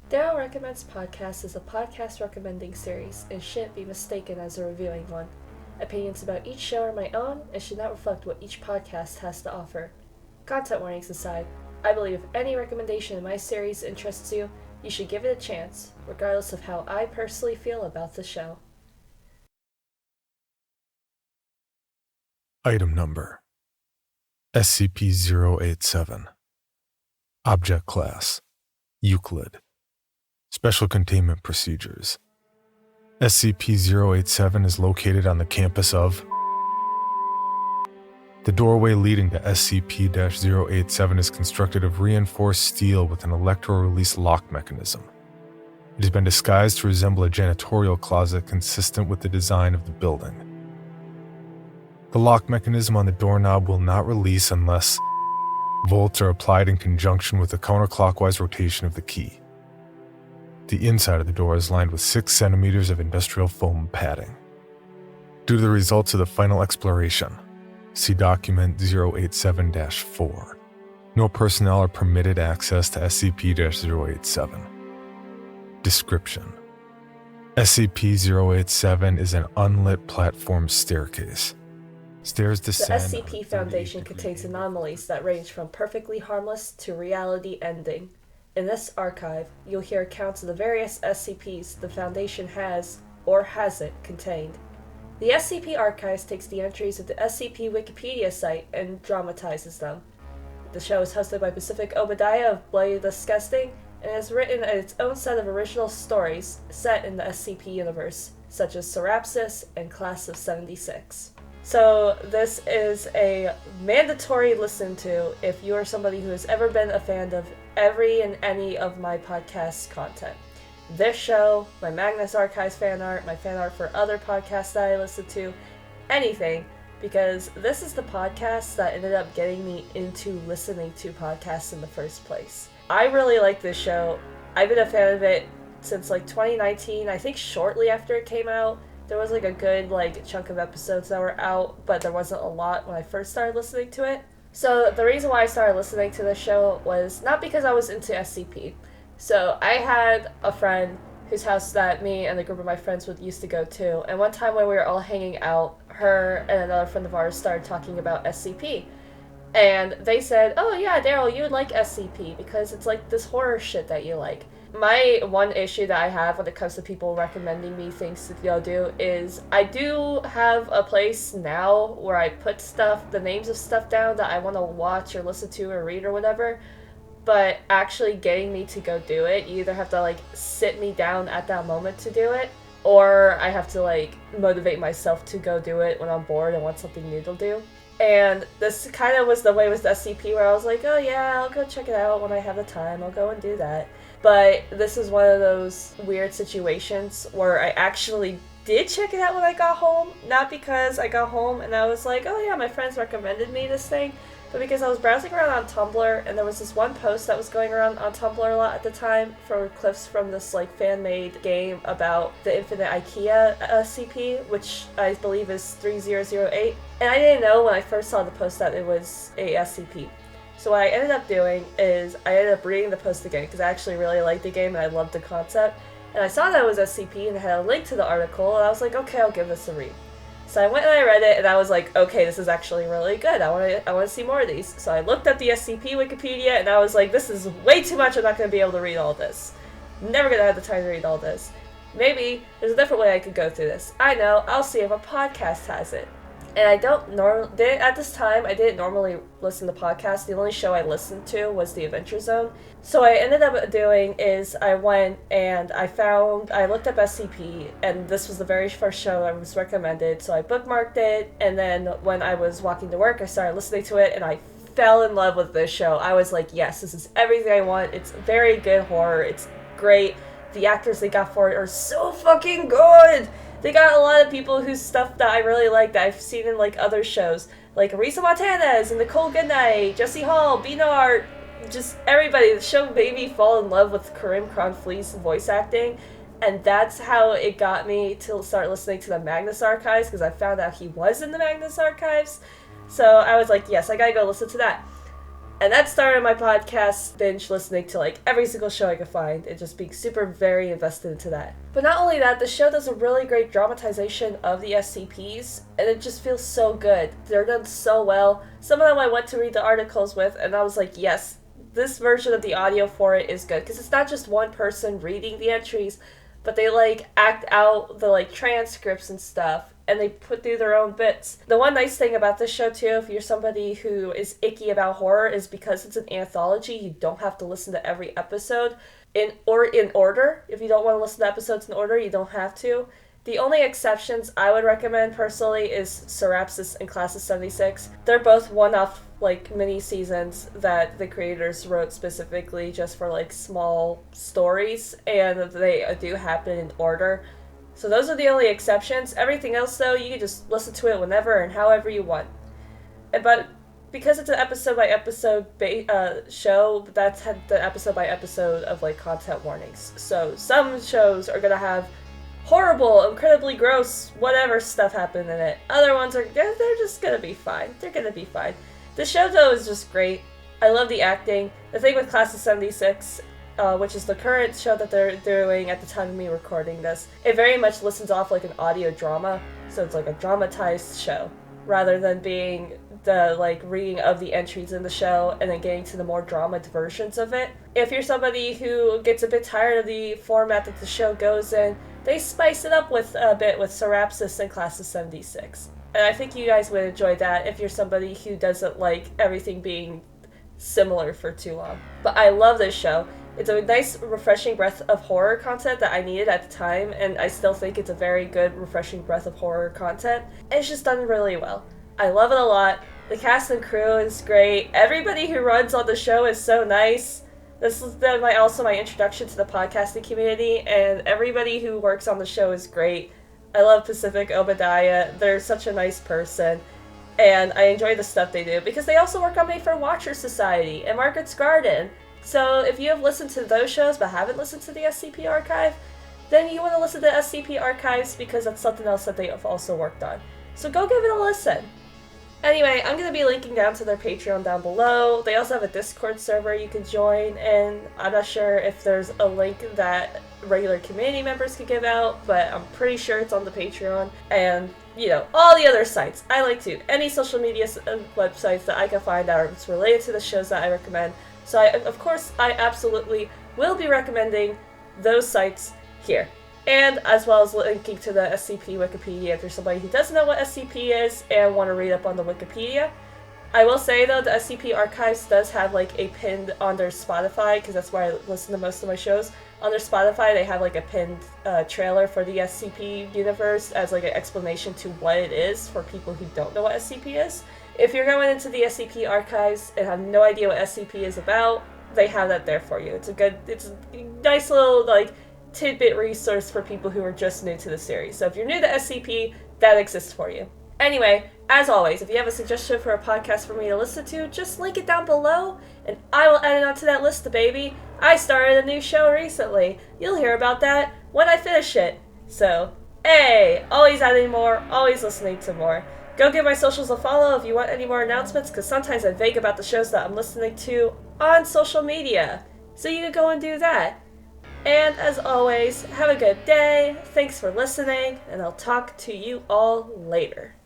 Daryl Recommends Podcast is a podcast recommending series and shouldn't be mistaken as a reviewing one. Opinions about each show are my own and should not reflect what each podcast has to offer. Content warnings aside, I believe if any recommendation in my series interests you, you should give it a chance, regardless of how I personally feel about the show. Item Number SCP-087 Object Class Euclid Special Containment Procedures SCP-087 is located on the campus of. The doorway leading to SCP-087 is constructed of reinforced steel with an electro-release lock mechanism. It has been disguised to resemble a janitorial closet consistent with the design of the building. The lock mechanism on the doorknob will not release unless volts are applied in conjunction with the counterclockwise rotation of the key. The inside of the door is lined with 6 centimeters of industrial foam padding. Due to the results of the final exploration, see document 087-4. No personnel are permitted access to SCP-087. Description: SCP-087 is an unlit platform staircase. Stairs descend. The SCP Foundation contains anomalies that range from perfectly harmless to reality-ending. In this archive, you'll hear accounts of the various SCPs the Foundation has, or hasn't, contained. The SCP Archives takes the entries of the SCP Wikipedia site and dramatizes them. The show is hosted by Pacific Obadiah of Bloody Disgusting, and has written its own set of original stories set in the SCP universe, such as Serapsis and Class of 76. So this is a mandatory listen to if you are somebody who has ever been a fan of every and any of my podcast content. This show, my Magnus Archives fan art, my fan art for other podcasts that I listen to, anything, because this is the podcast that ended up getting me into listening to podcasts in the first place. I really like this show. I've been a fan of it since 2019, I think shortly after it came out. There was a good chunk of episodes that were out, but there wasn't a lot when I first started listening to it. So the reason why I started listening to this show was not because I was into SCP. So I had a friend whose house that me and a group of my friends used to go to, and one time when we were all hanging out, her and another friend of ours started talking about SCP. And they said, "Oh yeah, Daryl, you would like SCP because it's this horror shit that you like." My one issue that I have when it comes to people recommending me things to go do is I do have a place now where I put the names of stuff down that I want to watch or listen to or read or whatever, but actually getting me to go do it, you either have to sit me down at that moment to do it, or I have to motivate myself to go do it when I'm bored and want something new to do. And this kind of was the way with SCP, where I was like, oh yeah, I'll go check it out when I have the time, I'll go and do that. But this is one of those weird situations where I actually did check it out when I got home, not because I got home and I was like, oh yeah, my friends recommended me this thing, but because I was browsing around on Tumblr, and there was this one post that was going around on Tumblr a lot at the time for clips from this fan-made game about the Infinite IKEA SCP, which I believe is 3008, and I didn't know when I first saw the post that it was a SCP. So what I ended up doing is I ended up reading the post again because I actually really liked the game and I loved the concept, and I saw that it was SCP and it had a link to the article, and I was like, okay, I'll give this a read. So I went and I read it, and I was like, okay, this is actually really good. I want to see more of these. So I looked up the SCP Wikipedia, and I was like, this is way too much. I'm not going to be able to read all this. Never going to have the time to read all this. Maybe there's a different way I could go through this. I know. I'll see if a podcast has it. And I at this time, I didn't normally listen to podcasts. The only show I listened to was The Adventure Zone. So what I ended up doing is I went and I looked up SCP, and this was the very first show I was recommended, so I bookmarked it, and then when I was walking to work, I started listening to it, and I fell in love with this show. I was like, yes, this is everything I want. It's very good horror. It's great. The actors they got for it are so fucking good. They got a lot of people whose stuff that I really like that I've seen in other shows, like Arisa Montanez and Nicole Goodnight, Jesse Hall, Beanart, just everybody. The show made me fall in love with Karim Kronflee's voice acting, and that's how it got me to start listening to the Magnus Archives, because I found out he was in the Magnus Archives. So I was like, yes, I gotta go listen to that. And that started my podcast binge listening to like every single show I could find and just being super very invested into that. But not only that, the show does a really great dramatization of the SCPs, and it just feels so good. They're done so well. Some of them I went to read the articles with, and I was like, yes, this version of the audio for it is good. Because it's not just one person reading the entries, but they like act out the like transcripts and stuff, and they put through their own bits. The one nice thing about this show too, if you're somebody who is icky about horror, is because it's an anthology, you don't have to listen to every episode in order. If you don't want to listen to episodes in order, you don't have to. The only exceptions I would recommend personally is Serapis and Class of 76. They're both one-off like mini seasons that the creators wrote specifically just for like small stories, and they do happen in order. So those are the only exceptions. Everything else though, you can just listen to it whenever and however you want. But because it's an episode by episode show, that's had the episode by episode of like content warnings. So some shows are gonna have horrible, incredibly gross, whatever stuff happen in it. Other ones they're just gonna be fine. They're gonna be fine. The show though is just great. I love the acting. The thing with Class of 76, which is the current show that they're doing at the time of me recording this, it very much listens off like an audio drama. So it's like a dramatized show rather than being the like reading of the entries in the show and then getting to the more drama versions of it. If you're somebody who gets a bit tired of the format that the show goes in, they spice it up with a bit with Serapis and Class of 76. And I think you guys would enjoy that if you're somebody who doesn't like everything being similar for too long. But I love this show. It's a nice, refreshing breath of horror content that I needed at the time, and I still think it's a very good, refreshing breath of horror content. It's just done really well. I love it a lot. The cast and crew is great. Everybody who runs on the show is so nice. This is also my introduction to the podcasting community, and everybody who works on the show is great. I love Pacific Obadiah. They're such a nice person, and I enjoy the stuff they do, because they also work on Mayfair Watcher Society and Margaret's Garden. So if you have listened to those shows but haven't listened to the SCP Archive, then you want to listen to SCP Archives because that's something else that they have also worked on. So go give it a listen. Anyway, I'm going to be linking down to their Patreon down below. They also have a Discord server you can join, and I'm not sure if there's a link that regular community members could give out, but I'm pretty sure it's on the Patreon. And, you know, all the other sites. I like to. Any social media websites that I can find that are related to the shows that I recommend. So, of course, I absolutely will be recommending those sites here. And as well as linking to the SCP Wikipedia if you're somebody who doesn't know what SCP is and want to read up on the Wikipedia. I will say, though, the SCP Archives does have, like, a pinned on their Spotify, because that's where I listen to most of my shows. On their Spotify, they have, like, a pinned trailer for the SCP universe as, like, an explanation to what it is for people who don't know what SCP is. If you're going into the SCP Archives and have no idea what SCP is about, they have that there for you. It's a nice little, like, tidbit resource for people who are just new to the series. So if you're new to SCP, that exists for you. Anyway, as always, if you have a suggestion for a podcast for me to listen to, just link it down below, and I will add it onto that list, baby. I started a new show recently. You'll hear about that when I finish it. So, hey, always adding more, always listening to more. Go give my socials a follow if you want any more announcements, because sometimes I vague about the shows that I'm listening to on social media. So you can go and do that. And as always, have a good day, thanks for listening, and I'll talk to you all later.